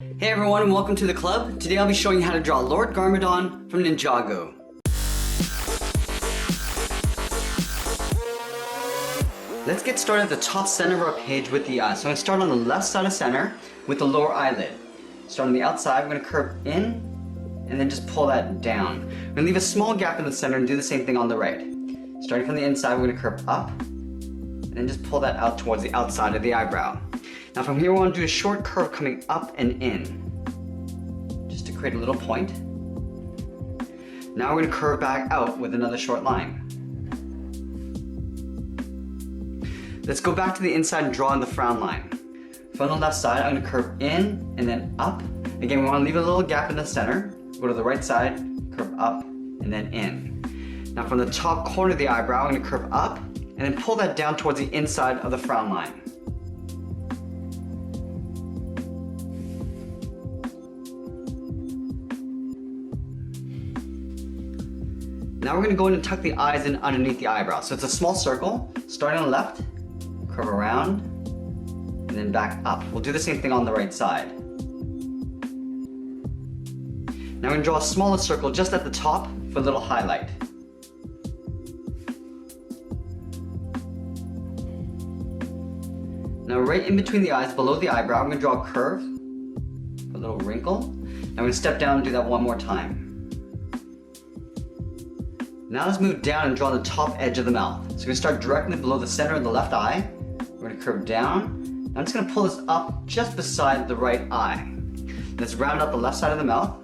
Hey everyone, and welcome to the club. Today I'll be showing you how to draw Lord Garmadon from Ninjago. Let's get started at the top center of our page with the eye. So I'm going to start on the left side of center with the lower eyelid. Start on the outside, we're going to curve in and then just pull that down. We're going to leave a small gap in the center and do the same thing on the right. Starting from the inside, we're going to curve up and then just pull that out towards the outside of the eyebrow. Now from here we want to do a short curve coming up and in, just to create a little point. Now we're going to curve back out with another short line. Let's go back to the inside and draw in the frown line. From the left side, I'm going to curve in and then up. Again, we want to leave a little gap in the center. Go to the right side, curve up and then in. Now from the top corner of the eyebrow, I'm going to curve up and then pull that down towards the inside of the frown line. Now we're going to go in and tuck the eyes in underneath the eyebrow. So it's a small circle, starting on the left, curve around, and then back up. We'll do the same thing on the right side. Now we're going to draw a smaller circle just at the top for a little highlight. Now right in between the eyes, below the eyebrow, I'm going to draw a curve, a little wrinkle. Now we're going to step down and do that one more time. Now let's move down and draw the top edge of the mouth. So we're going to start directly below the center of the left eye. We're going to curve down. I'm just going to pull this up just beside the right eye. Let's round out the left side of the mouth.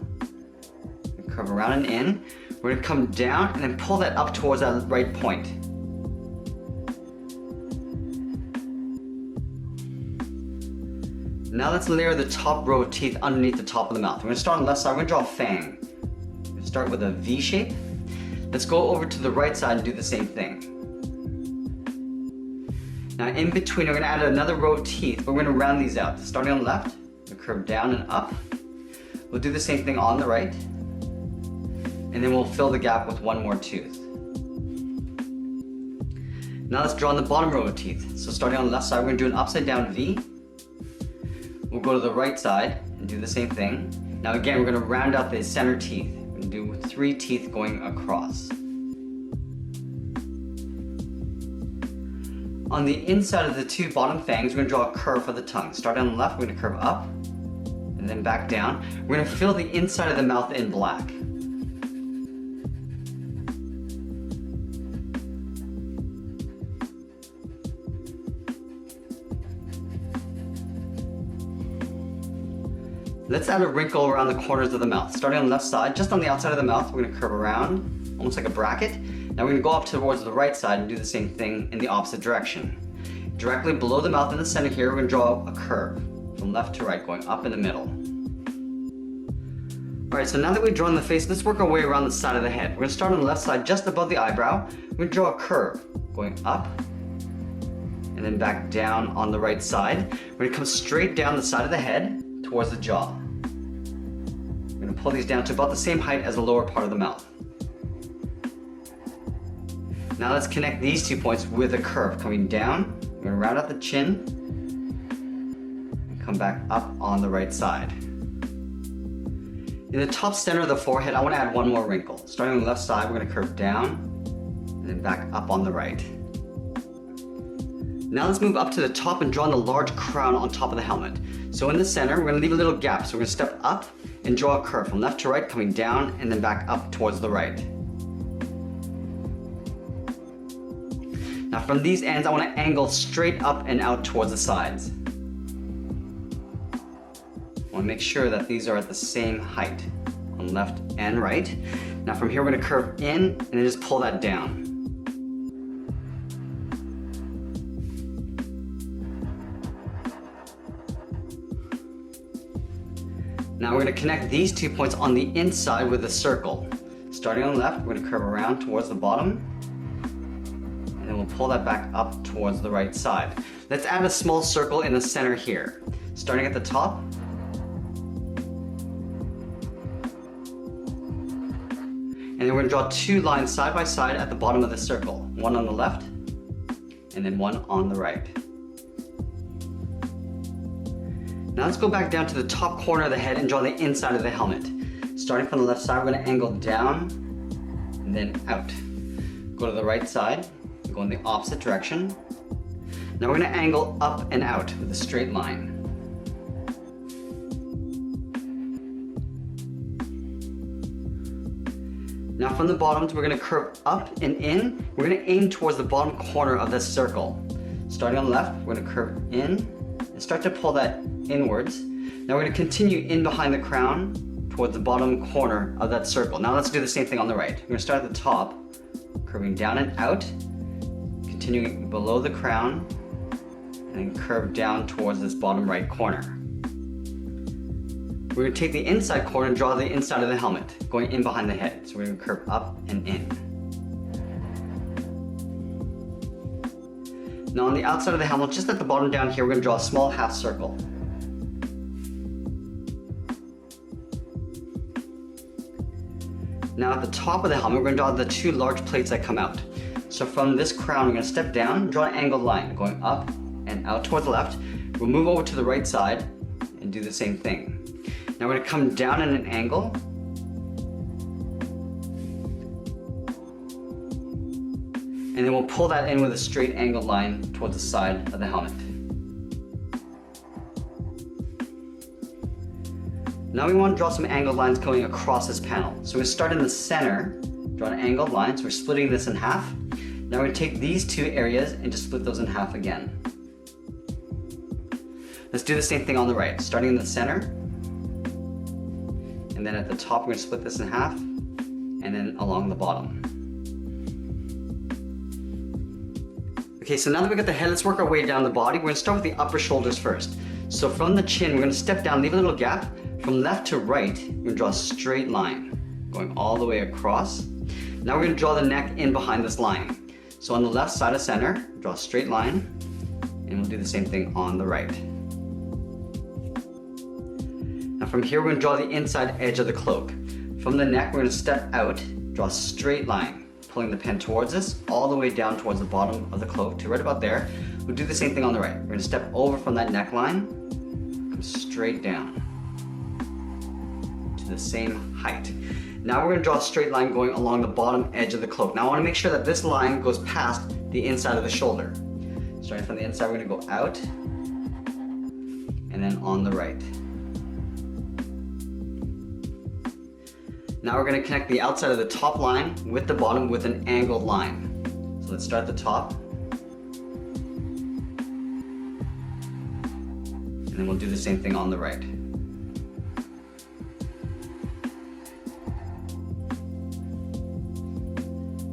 Curve around and in. We're going to come down and then pull that up towards that right point. Now let's layer the top row of teeth underneath the top of the mouth. We're going to start on the left side. We're going to draw a fang. We're going to start with a V shape. Let's go over to the right side and do the same thing. Now in between, we're going to add another row of teeth, but we're going to round these out. Starting on the left, we'll curve down and up. We'll do the same thing on the right. And then we'll fill the gap with one more tooth. Now let's draw on the bottom row of teeth. So starting on the left side, we're going to do an upside down V. We'll go to the right side and do the same thing. Now again, we're going to round out the center teeth. Do 3 teeth going across. On the inside of the 2 bottom fangs, we're going to draw a curve for the tongue. Start on the left, we're going to curve up, and then back down. We're going to fill the inside of the mouth in black. Let's add a wrinkle around the corners of the mouth. Starting on the left side, just on the outside of the mouth, we're going to curve around, almost like a bracket. Now we're going to go up towards the right side and do the same thing in the opposite direction. Directly below the mouth in the center here, we're going to draw a curve from left to right, going up in the middle. Alright, so now that we've drawn the face, let's work our way around the side of the head. We're going to start on the left side, just above the eyebrow. We're going to draw a curve, going up, and then back down on the right side. We're going to come straight down the side of the head towards the jaw. We're going to pull these down to about the same height as the lower part of the mouth. Now let's connect these 2 points with a curve coming down. We're going to round out the chin and come back up on the right side. In the top center of the forehead, I want to add one more wrinkle. Starting on the left side, we're going to curve down and then back up on the right. Now let's move up to the top and draw in the large crown on top of the helmet. So in the center, we're going to leave a little gap. So we're going to step up and draw a curve from left to right, coming down and then back up towards the right. Now from these ends, I want to angle straight up and out towards the sides. I want to make sure that these are at the same height on left and right. Now from here, we're going to curve in and then just pull that down. Now we're going to connect these 2 points on the inside with a circle. Starting on the left, we're going to curve around towards the bottom, and then we'll pull that back up towards the right side. Let's add a small circle in the center here. Starting at the top, and then we're going to draw 2 lines side by side at the bottom of the circle. One on the left, and then one on the right. Now Now let's go back down to the top corner of the head and draw the inside of the helmet. Starting from the left side, we're going to angle down and then out. Go to the right side, go in the opposite direction. Now we're going to angle up and out with a straight line. Now from the bottoms, we're going to curve up and in. We're going to aim towards the bottom corner of this circle. Starting on the left, we're going to curve in and start to pull that inwards. Now we're going to continue in behind the crown towards the bottom corner of that circle. Now let's do the same thing on the right. We're going to start at the top, curving down and out, continuing below the crown, and then curve down towards this bottom right corner. We're going to take the inside corner and draw the inside of the helmet, going in behind the head. So we're going to curve up and in. Now on the outside of the helmet, just at the bottom down here, we're going to draw a small half circle. Now at the top of the helmet, we're going to draw the two large plates that come out. So from this crown, we're going to step down, draw an angled line, going up and out towards the left. We'll move over to the right side and do the same thing. Now we're going to come down in an angle. And then we'll pull that in with a straight angled line towards the side of the helmet. Now we want to draw some angled lines going across this panel. So we're going to start in the center, draw an angled line. So we're splitting this in half. Now we're going to take these two areas and just split those in half again. Let's do the same thing on the right, starting in the center. And then at the top, we're going to split this in half, and then along the bottom. Okay, so now that we got the head, let's work our way down the body. We're going to start with the upper shoulders first. So from the chin, we're going to step down, leave a little gap. From left to right, we're going to draw a straight line, going all the way across. Now we're going to draw the neck in behind this line. So on the left side of center, draw a straight line, and we'll do the same thing on the right. Now from here, we're going to draw the inside edge of the cloak. From the neck, we're going to step out, draw a straight line, pulling the pen towards us, all the way down towards the bottom of the cloak to right about there. We'll do the same thing on the right. We're going to step over from that neckline, come straight down to the same height. Now we're going to draw a straight line going along the bottom edge of the cloak. Now I want to make sure that this line goes past the inside of the shoulder. Starting from the inside, we're going to go out, and then on the right. Now we're going to connect the outside of the top line with the bottom with an angled line. So let's start at the top. And then we'll do the same thing on the right.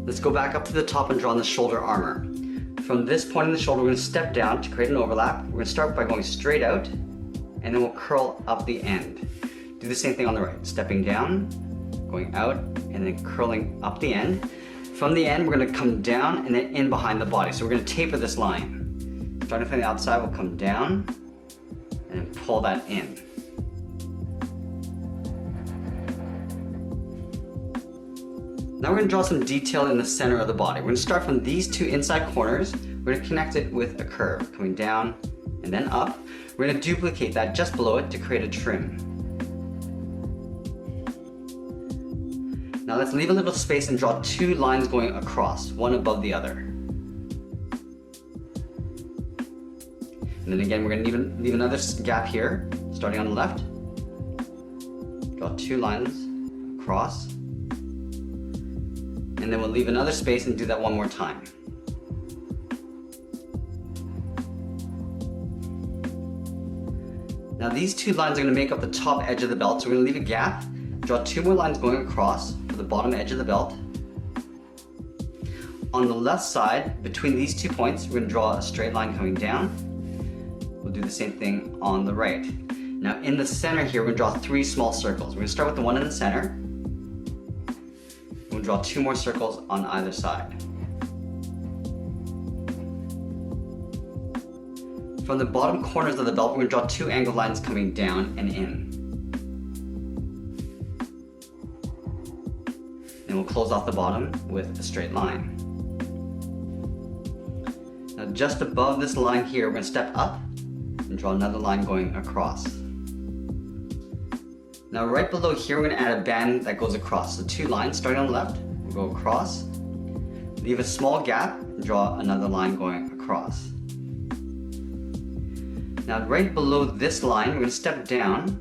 Let's go back up to the top and draw on the shoulder armor. From this point in the shoulder, we're going to step down to create an overlap. We're going to start by going straight out, and then we'll curl up the end. Do the same thing on the right, stepping down, going out, and then curling up the end. From the end, we're going to come down and then in behind the body. So we're going to taper this line. Starting from the outside, we'll come down and then pull that in. Now we're going to draw some detail in the center of the body. We're going to start from these two inside corners. We're going to connect it with a curve, coming down and then up. We're going to duplicate that just below it to create a trim. Now let's leave a little space and draw two lines going across, one above the other. And then again, we're going to leave another gap here, starting on the left. Draw two lines across. And then we'll leave another space and do that one more time. Now these two lines are going to make up the top edge of the belt, so we're going to leave a gap, draw two more lines going across for the bottom edge of the belt. On the left side, between these 2 points, we're going to draw a straight line coming down. We'll do the same thing on the right. Now in the center here, we're going to draw 3 small circles. We're going to start with the one in the center. We'll draw 2 more circles on either side. From the bottom corners of the belt, we're going to draw 2 angled lines coming down and in. And we'll close off the bottom with a straight line. Now just above this line here, we're going to step up and draw another line going across. Now right below here, we're gonna add a band that goes across. So 2 lines starting on the left, we'll go across, leave a small gap, and draw another line going across. Now right below this line, we're gonna step down,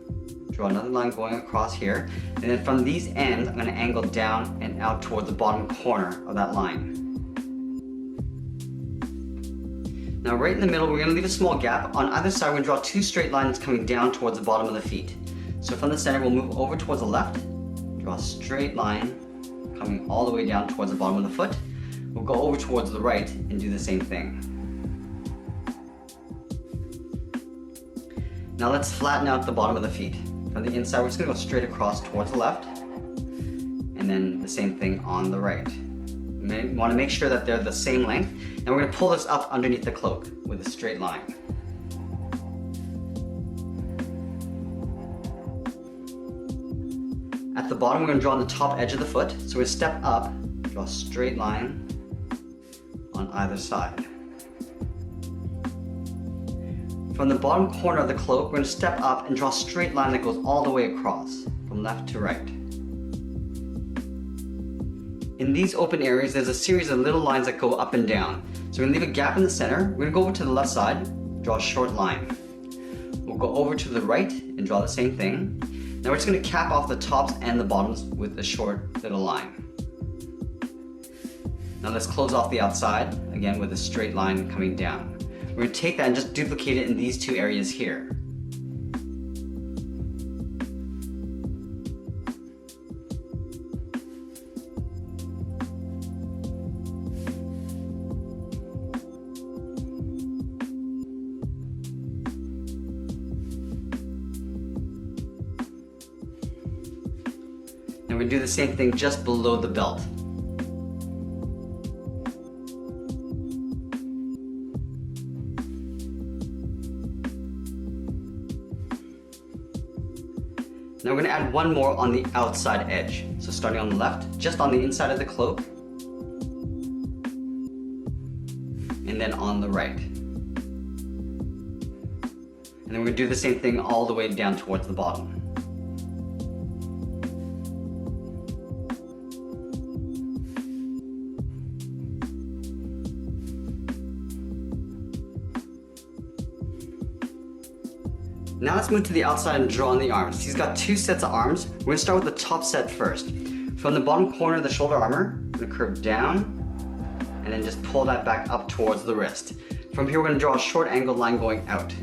draw another line going across here, and then from these ends, I'm gonna angle down and out towards the bottom corner of that line. Now right in the middle, we're going to leave a small gap. On either side, we're going to draw 2 straight lines coming down towards the bottom of the feet. So from the center, we'll move over towards the left, draw a straight line coming all the way down towards the bottom of the foot. We'll go over towards the right and do the same thing. Now let's flatten out the bottom of the feet. From the inside, we're just going to go straight across towards the left, and then the same thing on the right. You want to make sure that they're the same length, and we're going to pull this up underneath the cloak with a straight line. At the bottom, we're going to draw on the top edge of the foot, so we're going to step up, draw a straight line on either side. From the bottom corner of the cloak, we're going to step up and draw a straight line that goes all the way across, from left to right. In these open areas, there's a series of little lines that go up and down. So we're going to leave a gap in the center. We're going to go over to the left side, draw a short line. We'll go over to the right and draw the same thing. Now we're just going to cap off the tops and the bottoms with a short little line. Now let's close off the outside, again with a straight line coming down. We're going to take that and just duplicate it in these 2 areas here. And we're going to do the same thing just below the belt. Now we're going to add one more on the outside edge. So starting on the left, just on the inside of the cloak, and then on the right. And then we're going to do the same thing all the way down towards the bottom. Now let's move to the outside and draw on the arms. He's got 2 sets of arms. We're going to start with the top set first. From the bottom corner of the shoulder armor, we're going to curve down and then just pull that back up towards the wrist. From here, we're going to draw a short angled line going out.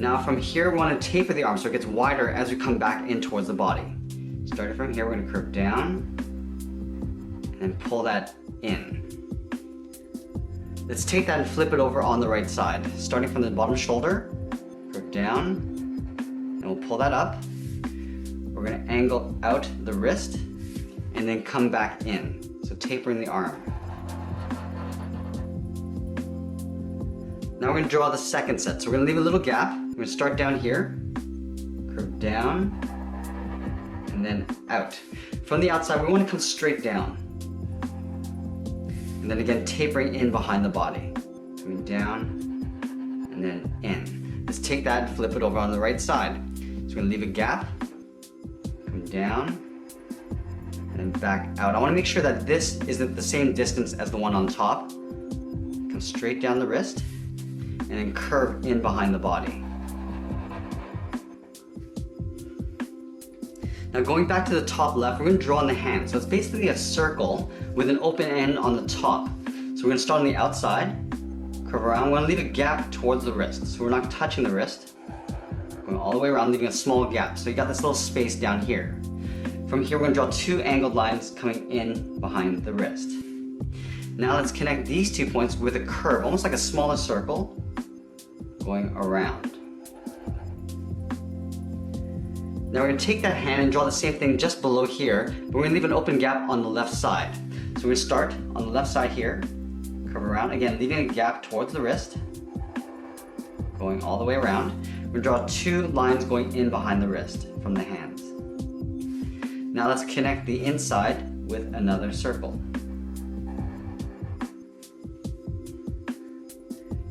Now from here, we want to taper the arm so it gets wider as we come back in towards the body. Starting from here, we're going to curve down and then pull that in. Let's take that and flip it over on the right side. Starting from the bottom shoulder, curve down, and we'll pull that up. We're going to angle out the wrist and then come back in. So tapering the arm. Now we're going to draw the second set. So we're going to leave a little gap. We're going to start down here, curve down, and then out. From the outside, we want to come straight down. And then again, tapering in behind the body. Coming down, and then in. Let's take that and flip it over on the right side. So we're going to leave a gap, come down, and then back out. I want to make sure that this isn't the same distance as the one on top. Come straight down the wrist, and then curve in behind the body. Now going back to the top left, we're going to draw on the hand. So it's basically a circle with an open end on the top. So we're going to start on the outside, curve around. We're going to leave a gap towards the wrist. So we're not touching the wrist. Going all the way around, leaving a small gap. So you got this little space down here. From here, we're going to draw 2 angled lines coming in behind the wrist. Now let's connect these 2 points with a curve, almost like a smaller circle, going around. Now we're going to take that hand and draw the same thing just below here, but we're going to leave an open gap on the left side. So we're going to start on the left side here, curve around, again leaving a gap towards the wrist, going all the way around. We're going to draw 2 lines going in behind the wrist from the hands. Now let's connect the inside with another circle.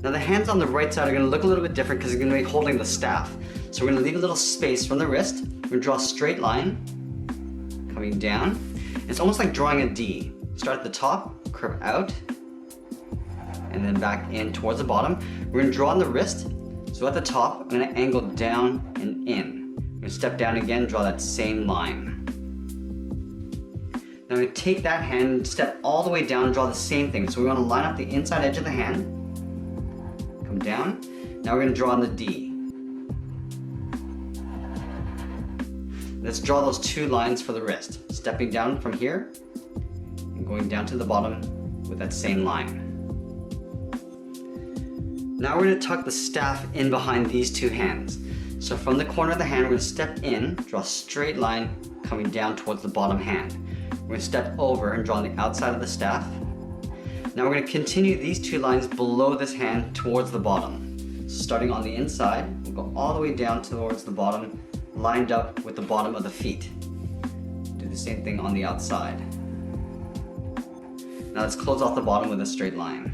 Now the hands on the right side are going to look a little bit different because you're going to be holding the staff. So we're going to leave a little space from the wrist. We're going to draw a straight line coming down. It's almost like drawing a D. Start at the top, curve out, and then back in towards the bottom. We're going to draw on the wrist. So at the top, I'm going to angle down and in. I'm going to step down again, draw that same line. Now I'm going to take that hand and step all the way down and draw the same thing. So we want to line up the inside edge of the hand, come down. Now we're going to draw on the D. Let's draw those two lines for the wrist. Stepping down from here and going down to the bottom with that same line. Now we're going to tuck the staff in behind these two hands. So from the corner of the hand, we're going to step in, draw a straight line coming down towards the bottom hand. We're going to step over and draw on the outside of the staff. Now we're going to continue these two lines below this hand towards the bottom. So starting on the inside, we'll go all the way down towards the bottom, lined up with the bottom of the feet. Do the same thing on the outside. Now let's close off the bottom with a straight line.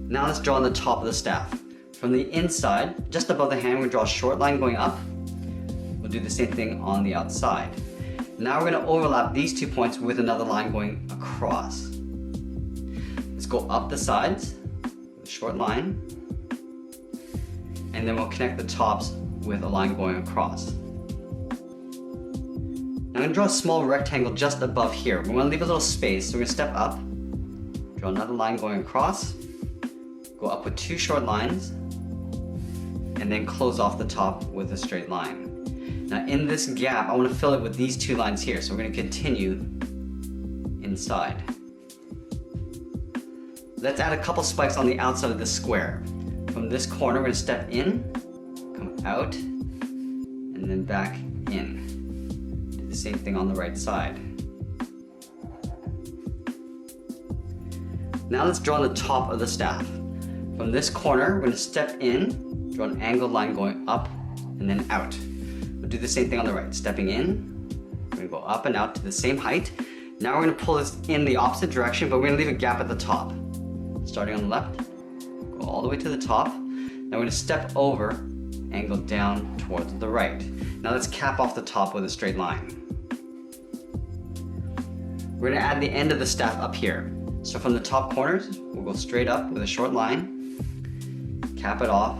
Now let's draw on the top of the staff. From the inside, just above the hand, we draw a short line going up. We'll do the same thing on the outside. Now we're going to overlap these 2 points with another line going across. Let's go up the sides with a short line, and then we'll connect the tops with a line going across. Now I'm going to draw a small rectangle just above here. We want to leave a little space, so we're going to step up, draw another line going across, go up with 2 short lines, and then close off the top with a straight line. Now in this gap, I want to fill it with these 2 lines here, so we're going to continue inside. Let's add a couple spikes on the outside of the square. From this corner, we're going to step in, come out, and then back in. Do the same thing on the right side. Now let's draw the top of the staff. From this corner, we're going to step in, draw an angled line going up and then out. We'll do the same thing on the right. Stepping in, we're going to go up and out to the same height. Now we're going to pull this in the opposite direction, but we're going to leave a gap at the top. Starting on the left, go all the way to the top. Now we're going to step over, angle down towards the right. Now let's cap off the top with a straight line. We're going to add the end of the staff up here. So from the top corners, we'll go straight up with a short line, cap it off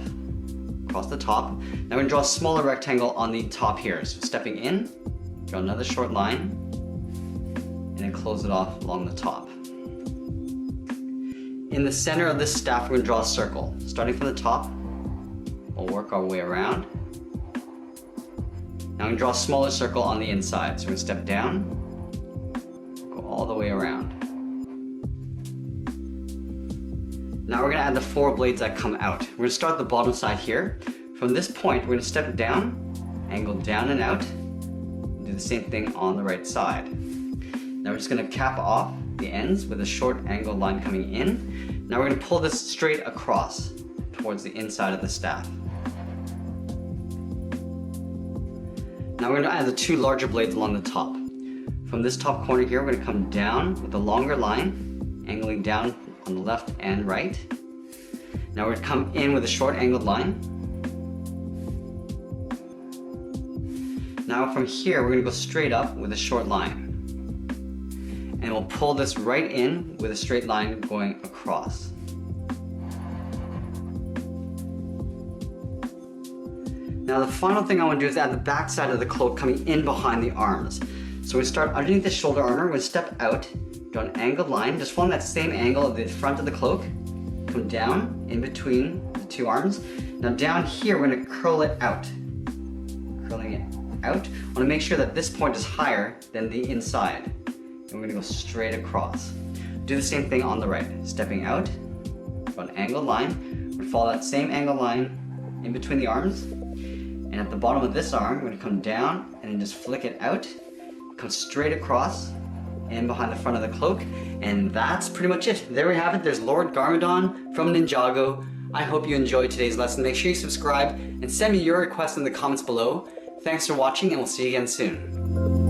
across the top. Now we're going to draw a smaller rectangle on the top here. So stepping in, draw another short line, and then close it off along the top. In the center of this staff, we're going to draw a circle. Starting from the top, we'll work our way around. Now we're going to draw a smaller circle on the inside. So we're going to step down, go all the way around. Now we're going to add the 4 blades that come out. We're going to start the bottom side here. From this point, we're going to step down, angle down and out, do the same thing on the right side. Now we're just going to cap off the ends with a short angled line coming in. Now we're going to pull this straight across towards the inside of the staff. Now we're going to add the 2 larger blades along the top. From this top corner here, we're going to come down with a longer line, angling down on the left and right. Now we're going to come in with a short angled line. Now from here, we're going to go straight up with a short line. And we'll pull this right in with a straight line going across. Now the final thing I want to do is add the back side of the cloak coming in behind the arms. So we start underneath the shoulder armor, we're going to step out, draw an angled line, just form that same angle of the front of the cloak, come down in between the 2 arms. Now down here, we're going to curl it out. Curling it out. I want to make sure that this point is higher than the inside. And we're going to go straight across. Do the same thing on the right. Stepping out, draw an angled line. We're going to follow that same angled line in between the arms. And at the bottom of this arm, we're going to come down and then just flick it out. Come straight across and behind the front of the cloak. And that's pretty much it. There we have it. There's Lord Garmadon from Ninjago. I hope you enjoyed today's lesson. Make sure you subscribe and send me your requests in the comments below. Thanks for watching, and we'll see you again soon.